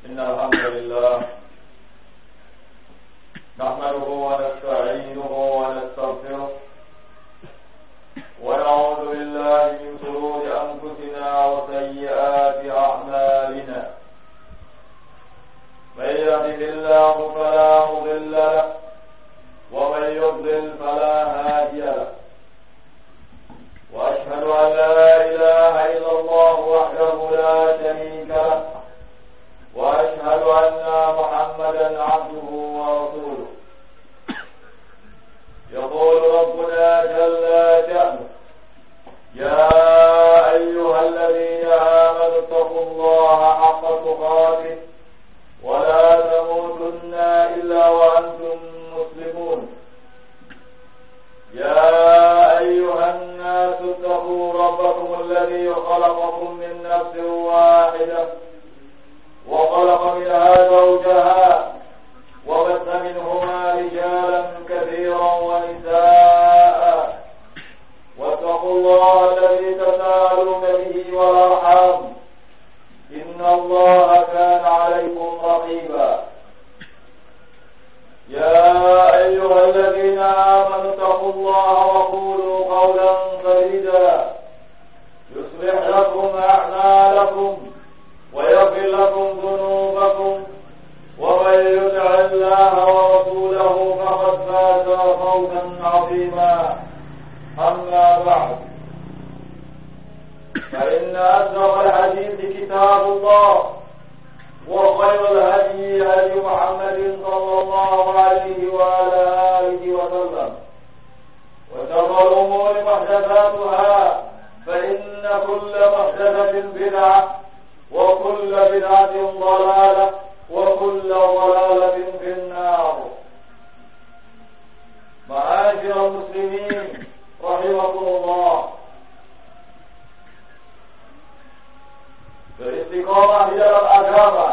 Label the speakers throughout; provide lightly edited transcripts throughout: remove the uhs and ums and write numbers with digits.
Speaker 1: إن الحمد لله نحمده ونستعينه ونستغفره ونعوذ بالله من شرور أنفسنا وسيئات أعمالنا من يهده الله فلا مضل له ومن يضلل فلا هادي له وأشهد أن لا إله إلا الله وحده لا شريك له وأشهد أن محمدا عبده ورسوله يقول ربنا جل شأنه يا أيها الذين آمنوا اتقوا الله حق تقاته ولا تموتن إلا وأنتم مسلمون يا أيها الناس اتقوا ربكم الذي خلقكم من نفس واحدة وخلق منها زوجها وبث منهما رجالا كثيرا ونساء واتقوا الله الذي تساءلون به والأرحام إن الله كان عليكم رقيبا يا أيها الذين آمنوا اتقوا الله وقولوا قولا سديدا يصلح لكم أعمالكم ويغفر لكم ذنوبكم ومن يطع الله ورسوله فقد فاز فوزا عظيما أما بعد فإن أصدق الحديث كتاب الله وخير الهدي هدي محمد صلى الله عليه وعلى آله وسلم وشر الأمور محدثاتها فإن كل محدثة بدعة وكل بدعة ضلالة وكل ضلالة في النار. معاشر المسلمين رحمكم الله, beristiqomah di dalam agama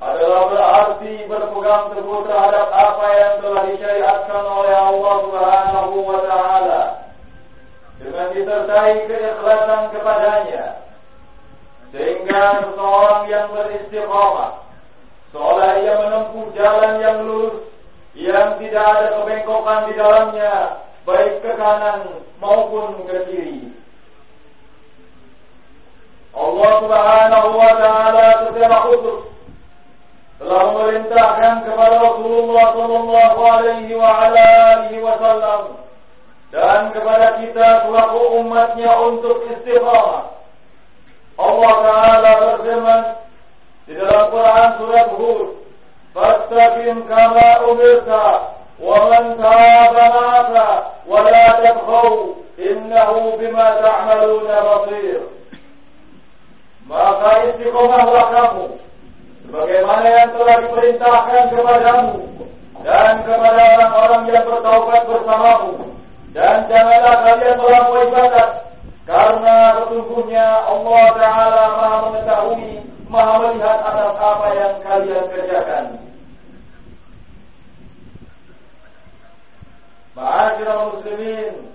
Speaker 1: adalah berarti berpegang teguh terhadap apa yang telah disyariatkan oleh Allah Subhanahu wa Ta'ala dengan disertai keikhlasan kepadanya, sehingga seseorang yang beristiqomah seolah ia menempuh jalan yang lurus yang tidak ada kebengkokan di dalamnya, baik ke kanan maupun ke kiri. Allah Subhanahu wa Ta'ala secara khusus telah memerintahkan kepada Rasulullah sallallahu alaihi wa ala alihi wasallam dan kepada kita selaku umatnya untuk istiqamah. Allah Ta'ala berfirman di dalam Quran surat Hud, "Fastaqim kama umirta wa man taba ma'aka wa la tabghaw innahu bima ta'maluna basir." Maka istiqomahlah kamu sebagaimana yang telah diperintahkan kepadamu dan kepada orang-orang yang bertaubat bersamamu, dan janganlah kalian melampaui batas, karena sesungguhnya Allah Ta'ala Maha mengetahui, Maha melihat atas apa yang kalian kerjakan. Ma'asyiral muslimin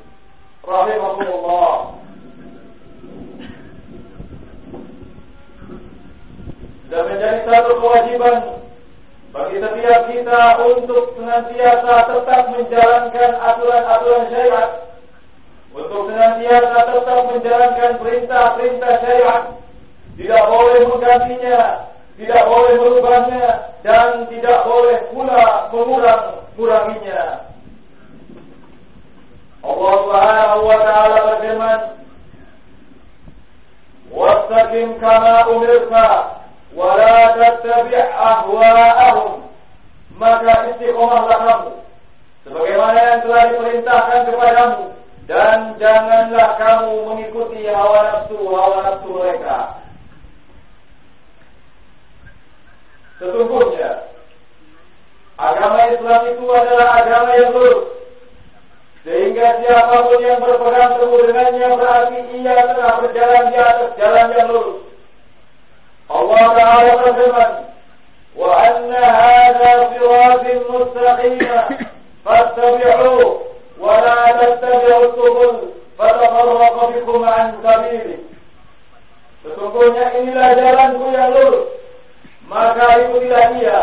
Speaker 1: rahimakumullah, sudah menjadi satu kewajiban bagi setiap kita untuk senantiasa tetap menjalankan aturan-aturan syariat, untuk senantiasa tetap menjalankan perintah-perintah syariat, tidak boleh menggantinya, tidak boleh merubahnya, dan tidak boleh pula menguranginya. Allah Subhanahu wa Ta'ala berfirman, "Wastaqim kama umirta wa la tattabi' ahwa'ahum." Maka istiqomahlah kamu sebagaimana yang telah diperintahkan kepadamu, dan janganlah kamu mengikuti hawa nafsu mereka. Sesungguhnya agama Islam itu adalah agama yang lurus, sehingga siapapun yang berpegang teguh dengannya berarti ia telah berjalan di atas jalan yang lurus. Allah Ta'ala berfirman, "Wa anna hadha siratin mustaqima fattabi'uhu wa la tattabi'us subul fatafarraqa bikum an sabilihi." sesungguhnya inilah jalanku yang lurus, maka ikutilah dia.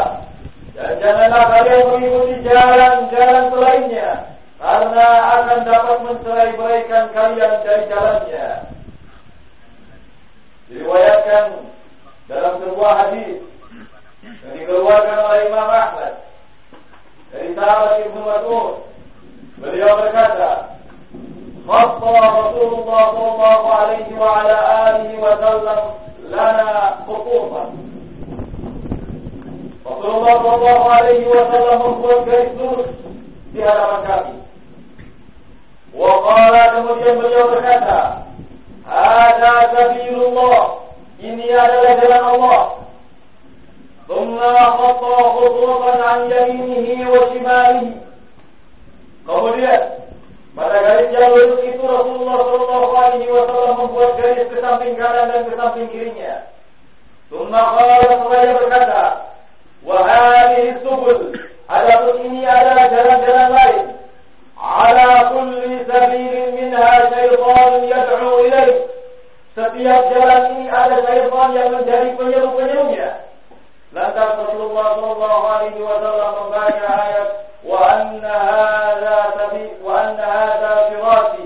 Speaker 1: Dan janganlah kalian mengikuti jalan-jalan selainnya, karena akan dapat mencerai-beraikan kalian dari jalannya. Diriwayatkan dalam sebuah hadis yang dikeluarkan oleh Imam Ahmad dari sahabat Ibnu Mas'ud, beliau berkata, "Khatta Rasulullah sallallahu alaihi wa ala alihi wa sallam lana khututan." Rasulullah sallallahu alaihi wa sallam membuat garis lurus di hadapan kami. Wa qala, kemudian beliau berkata, "Hada sabilullah." Ini adalah jalan Allah. Thumma khatta khututan an yaminihi wa shimalihi. Kemudian pada garis yang lurus itu Rasulullah sallallahu alaihi wasallam membuat garis ke samping kanan dan ke samping kirinya. Thumma qala, seraya berkata, "Wa hadhihi subul." Adapun ini adalah jalan-jalan lain. Ala kulli sabilin minha syaitanun yad'u ilaih. Setiap jalan ini ada syaitan yang menjadi penyeru-penyerunya. Lantas Rasulullah sallallahu alaihi wasallam membaca ayat wa anna hadza sirati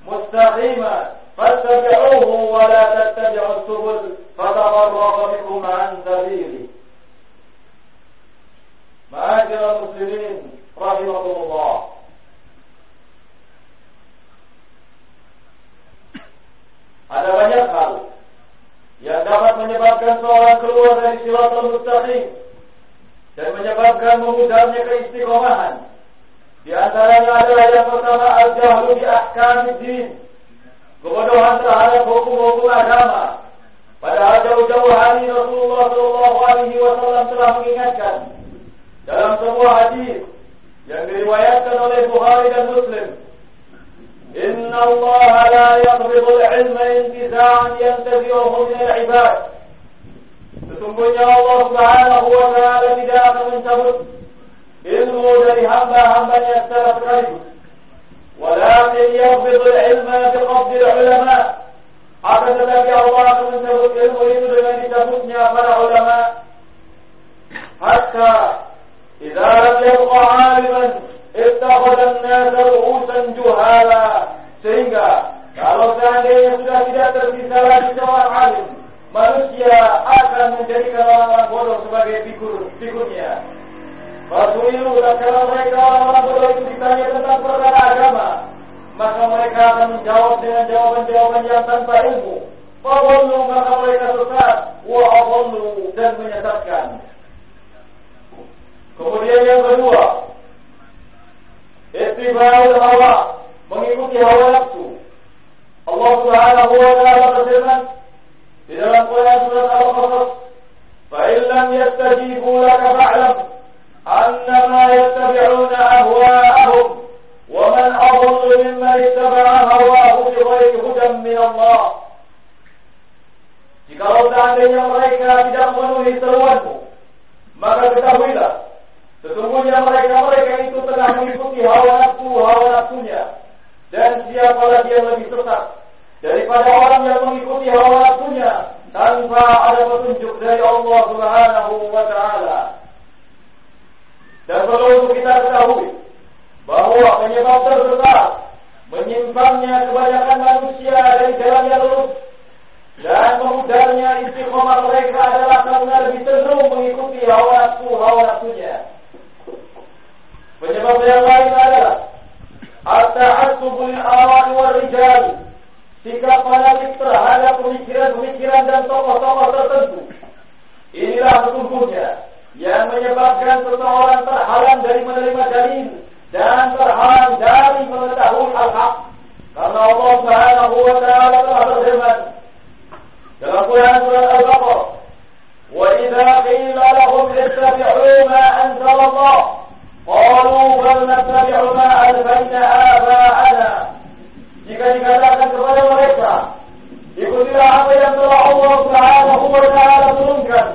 Speaker 1: mustaqima fattabi'uhu wa la tattabi'us subul fatafarraqa bikum an sabili. Ma'asyiral muslimin rahimakumullah. Ada banyak hal yang dapat menyebabkan seorang keluar dari siratal mustaqim dan menyebabkan memudarnya keistiqomahan. Di antaranya adalah yang pertama, al-jahlu bi ahkamiddin, kebodohan terhadap hukum-hukum agama. Padahal jauh-jauh hari Rasulullah sallallahu alaihi wasallam telah mengingatkan dalam sebuah hadis yang diriwayatkan oleh Bukhari dan Muslim, "Inna Allah la yaqbidu al-'ilma intiza'an yantazi'uhu min al-'ibad." Sesungguhnya Allah Subhanahu wa ta'ala tidak akan mencabut ilmu dari hamba-hambanya secara sekaligus. Walakin yaqbidu al-'ilma biqabdi al-'ulama. Akan tetapi Allah akan mencabut ilmu itu dengan dicabutnya para ulama. Hatta idza lam yabqa 'aliman ittakhadha an-nas ru'usan juhala. Sehingga kalau seandainya sudah tidak tersisa lagi seorang alim, manusia akan menjadikan orang-orang bodoh sebagai figurnya. Fasuilu, dan kalau mereka orang-orang bodoh itu ditanya tentang perkara agama, maka mereka akan menjawab dengan jawaban-jawaban yang tanpa ilmu. Fadhallu, maka mereka sesat. Wa adhallu, dan menyesatkan. Kemudian yang kedua, ittiba'ul hawa, mengikuti hawa nafsu. Allah Subhanahu wa ta'ala berfirman di dalam Quran surat Al-Qasas, "Fa in lam yastajibu laka fa'lam annama yattabi'una ahwa'ahum wa man adallu mimman ittaba'a hawahu bighairi hudan min Allah." Jikalau seandainya mereka tidak memenuhi seruanmu, maka ketahuilah sesungguhnya mereka itu telah mengikuti hawa nafsunya. Dan siapa lagi yang lebih sesat daripada orang yang mengikuti hawa nafsunya tanpa ada petunjuk dari Allah Subhanahu wa ta'ala. Dan perlu untuk kita ketahui bahwa penyebab terbesar menyimpangnya kebanyakan manusia dari jalan yang lurus dan memudarnya istiqomah mereka adalah karena lebih cenderung mengikuti hawa nafsunya. Penyebab yang lain adalah at-ta'assub lil awan wal rijal, sikap fanatik terhadap pemikiran dan tokoh-tokoh tertentu. Inilah sesungguhnya yang menyebabkan seseorang terhalang dari menerima dalil dan terhalang dari mengetahui al-haq. Karena Allah Subhanahu wa ta'ala telah berfirman dalam Quran surat Al-Baqarah, "Wa idza qila lahum ittabi'u ma anzala Allah qalu bal nattabi'u ma alfayna aba'ana." Jika dikatakan kepada mereka, ikutilah apa yang telah Allah Subhanahu wa ta'ala turunkan,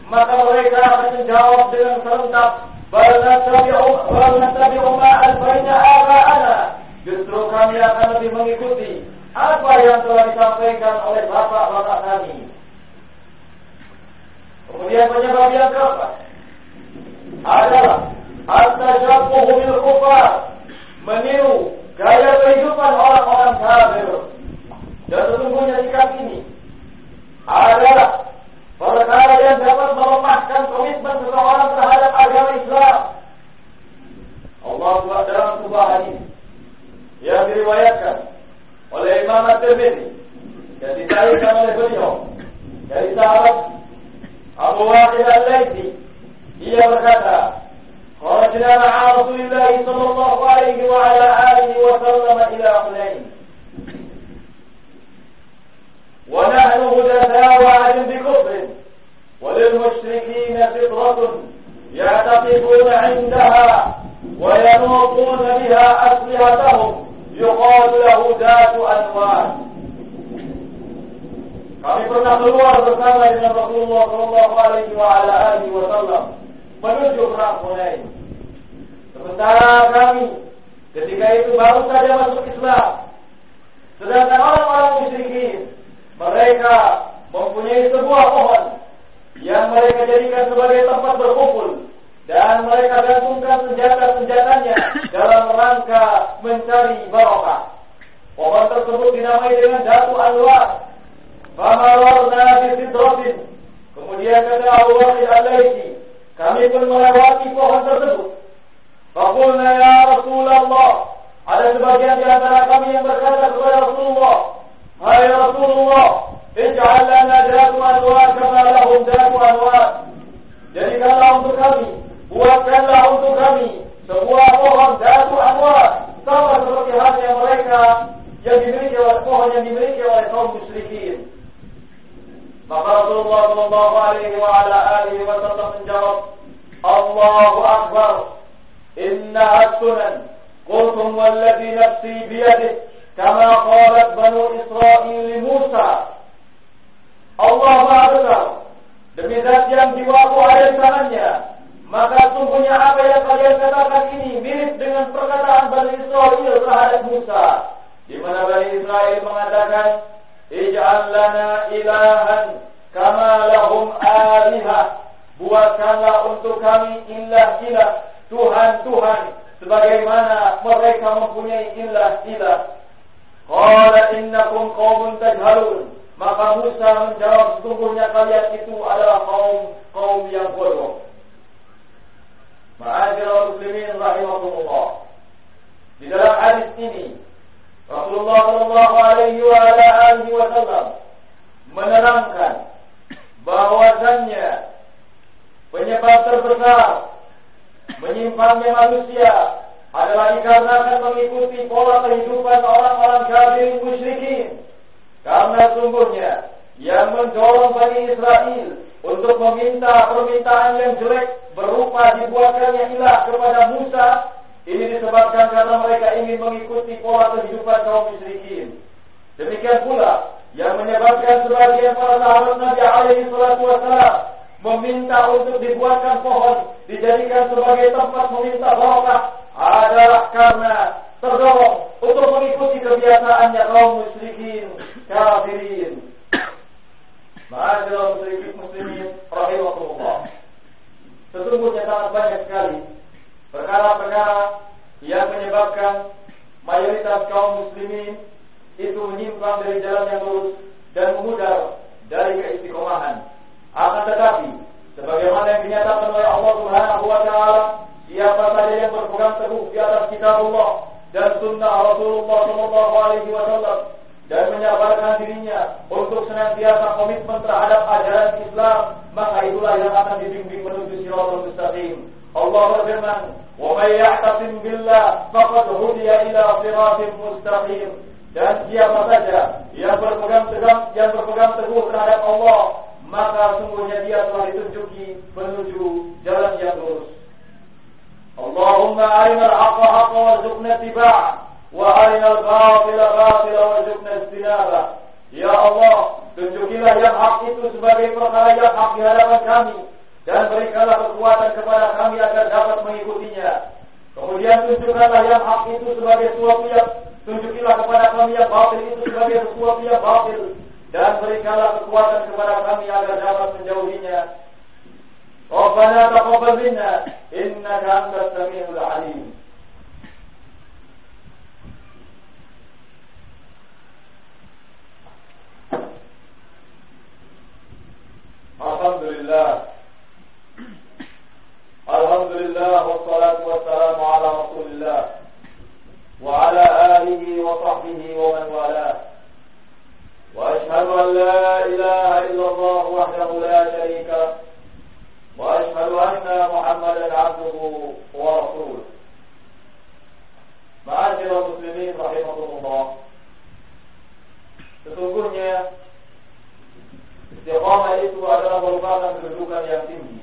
Speaker 1: maka mereka akan menjawab dengan serentak, bal nattabi'u ma alfayna aba'ana. Justru kami akan lebih mengikuti apa yang telah disampaikan oleh bapak-bapak kami. Kemudian penyebab yang keempat adalah at-tashabbuh bil kufar, meniru gaya kehidupan orang-orang kafir. Dan sesungguhnya sikap ini adalah perkara yang dapat melemahkan komitmen seseorang terhadap agama Islam. Allah SWT dalam sebuah hadis yang diriwayatkan oleh Imam At-Tirmidzi dan disahihkan oleh beliau dari sahabat Abu Waqid Al-Laythi, ia berkata, "Kharajna ma'a Rasulillah sallallahu alaihi wa ala alihi wa sallam ila Hunain. Wa nahnu hudathaa wa 'adun bi kufrin wa lil musyrikeena fitratun ya'taqiduna 'indaha wa yanutuna biha aslihatahum yuqalu lahu dhatu anwar." Kami pernah keluar bersama dengan Rasulullah sallallahu alaihi wa ala alihi wasallam menuju perang Hunain. Sementara kami ketika itu baru saja masuk Islam. Sedangkan orang-orang musyrikin, mereka mempunyai sebuah pohon yang mereka jadikan sebagai tempat berkumpul dan mereka gantungkan senjata-senjatanya dalam rangka mencari barokah. Pohon tersebut dinamai dengan Dhatu Anwar. Famararna bi sidratin. Kemudian kata Abu Waqid Al-Laythi, kami pun melewati pohon tersebut. Faqulna ya Rasulullah, ada sebagian di antara kami yang berkata kepada Rasulullah, "Hai Rasulullah, ij'al lana dhatu anwar kama lahum dhatu anwar." Jadikanlah untuk kami, buatkanlah untuk kami sebuah pohon dhatu anwar sama seperti halnya mereka yang dimiliki oleh pohon yang dimiliki oleh kaum musyrikin. Maka Rasulullah sallallahu alaihi wa ala alihi wasallam menjawab, "Allahu akbar, innaha sunan. Qultum walladhi nafsi biyadihi kama qalat Banu Israil li Musa." Allah Maha Besar, demi zat yang jiwaku ada di tangannya, maka sungguhnya apa yang kalian katakan ini mirip dengan perkataan Bani Israil terhadap Musa, di mana Bani Israil mengatakan, "Ij'al lana ilahan kama lahum alihah." Buatkanlah untuk kami ilah-ilah, Tuhan-Tuhan, sebagaimana mereka mempunyai ilah-ilah. Qala innakum qaumun tajhalun. Maka Musa menjawab, sesungguhnya kalian itu adalah kaum yang bodoh. Ma'asyiral muslimin rahimakumullah. Di dalam hadis ini Rasulullah sallallahu alaihi wa ala alihi wasallam menerangkan bahwasannya penyebab terbesar menyimpangnya manusia adalah dikarenakan mengikuti pola kehidupan orang-orang kafir musyrikin. Karena sungguhnya yang mendorong Bani Israel untuk meminta permintaan yang jelek berupa dibuatkannya ilah kepada Musa, ini disebabkan karena mereka ingin mengikuti pola kehidupan kaum musyrikin. Demikian pula yang menyebabkan sebagian para sahabat Nabi alaihi salatu wasallam meminta untuk dibuatkan pohon dijadikan sebagai tempat meminta barokah adalah karena terdorong untuk mengikuti kebiasaannya kaum musyrikin kafirin. Ma'asyiral muslimin rahimakumullah. Sesungguhnya sangat banyak sekali perkara-perkara yang menyebabkan mayoritas kaum muslimin itu menyimpang dari jalan yang lurus dan memudar dari keistiqomahan. Akan tetapi, sebagaimana yang dinyatakan oleh Allah Subhanahu wa taala, siapa saja yang berpegang teguh di atas kitabullah dan sunnah Rasulullah sallallahu alaihi wasallam dan menyabarkan dirinya untuk senantiasa komitmen terhadap ajaran Islam, maka itulah yang akan dibimbing menuju siratal mustaqim. Allah berfirman, "Wa may ya'tasim billah faqad hudiya ila siratal mustaqim." Dan siapa saja yang berpegang teguh terhadap Allah, maka sungguhnya dia telah ditunjuki menuju jalan yang lurus. Allahumma arinal haqqa haqqa warzuqna ittiba'ah wa arinal batila batila warzuqna ijtinabah. Ya Allah, tunjukilah yang hak itu sebagai perkara yang hak di hadapan kami dan berikanlah kekuatan kepada kami agar dapat mengikutinya. Kemudian tunjukkanlah yang hak itu sebagai suatu yang tunjukilah kepada kami yang batil itu sebagai sesuatu yang batil, dan berikanlah kekuatan kepada kami agar dapat menjauhinya. Rabbana taqabbal minna innaka antas samiul alim. Alhamdulillah wassalatu wassalamu ala Rasulillah wa ala alihi wa sahbihi wa man wala. Wa ashhadu an la ilaha illallah wahdahu la sharika lah wa ashhadu anna Muhammadan abduhu wa rasuluh. Ma'asyiral muslimin rahimakumullah. Sesungguhnya istiqamah itu adalah merupakan kedudukan yang tinggi.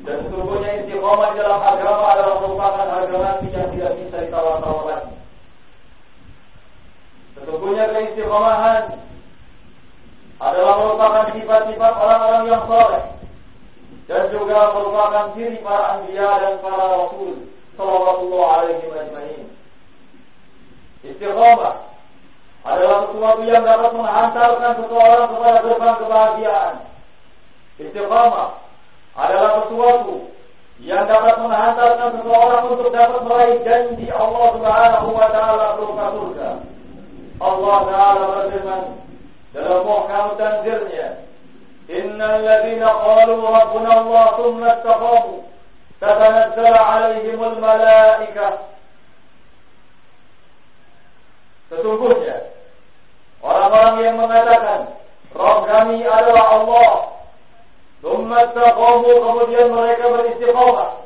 Speaker 1: Dan sesungguhnya istiqamah dalam agama adalah merupakan harga mati yang tidak bisa ditawar-tawar lagi. Sesungguhnya keistiqamahan adalah merupakan sifat-sifat orang-orang yang saleh dan juga merupakan ciri para anbiya dan para rasul sallallahu alaihi wasallam. Istiqamah adalah sesuatu yang dapat menghantarkan seseorang kepada gerbang kebahagiaan. Istiqamah adalah sesuatu yang dapat menghantarkan seseorang untuk dapat meraih janji Allah Subhanahu wa taala berupa surga. Allah Taala berfirman dalam muhkam tanzilnya, "Innal ladzina qalu rabbuna Allah tsumma istaqamu tatanazzalu 'alaihimul malaikah." Sesungguhnya orang-orang yang mengatakan Rabb kami adalah Allah, tsumma istaqamu, kemudian mereka beristiqamah,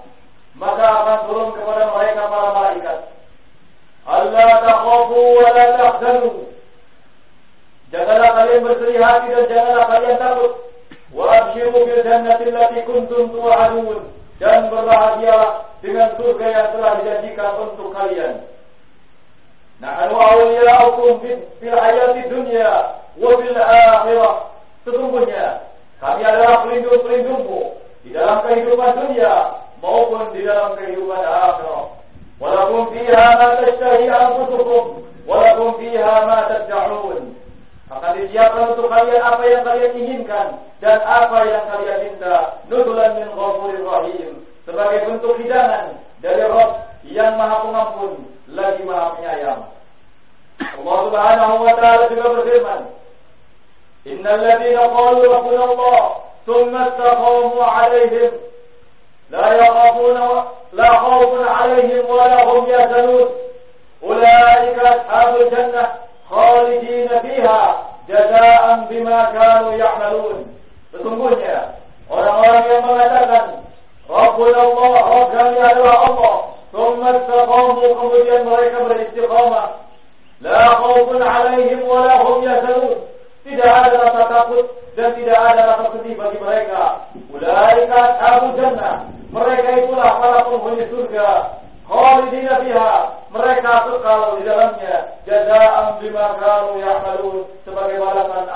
Speaker 1: maka akan turun kepada mereka para malaikat. Allah takhafu wa la tahzanu. Janganlah kalian bersedih hati dan janganlah kalian takut. Wa abshiru bil jannati allati kuntum tu'adun, dan berbahagialah dengan surga yang telah dijanjikan untuk kalian. Nahnu awliya'ukum fil hayati dunya wa fil akhirah. Sesungguhnya kami adalah pelindung-pelindungmu di dalam kehidupan dunia maupun di dalam kehidupan akhirat. Walakum fiha ma tashtahi anfusukum walakum fiha ma tad'un. Akan disiapkan untuk kalian apa yang kalian inginkan dan apa yang kalian minta. Nuzulan min ghafurir rahim, sebagai bentuk hidangan dari Rabb yang Maha Pengampun lagi Maha Penyayang. Allah Subhanahu wa taala juga berfirman, "Innal ladzina qalu rabbuna Allah tsumma istaqamu 'alaihim la khawfun 'alaihim wa la hum yahzanun. Ulaika ashabul jannah khalidina fiha jazaa'an bima kanu ya'malun." Sesungguhnya orang-orang yang mengatakan Rabbuna Allah, Rabb kami adalah Allah, tsumma istaqamu, kemudian mereka beristiqamah, la khawfun 'alaihim wa la hum yahzanun, tidak ada rasa takut dan tidak ada rasa sedih bagi mereka. Ulaika ashabul jannah, mereka itulah para penghuni surga, khalidina fiha, mereka kekal di dalamnya, jazaa'an bima kanu ya'malun, sebagai balasan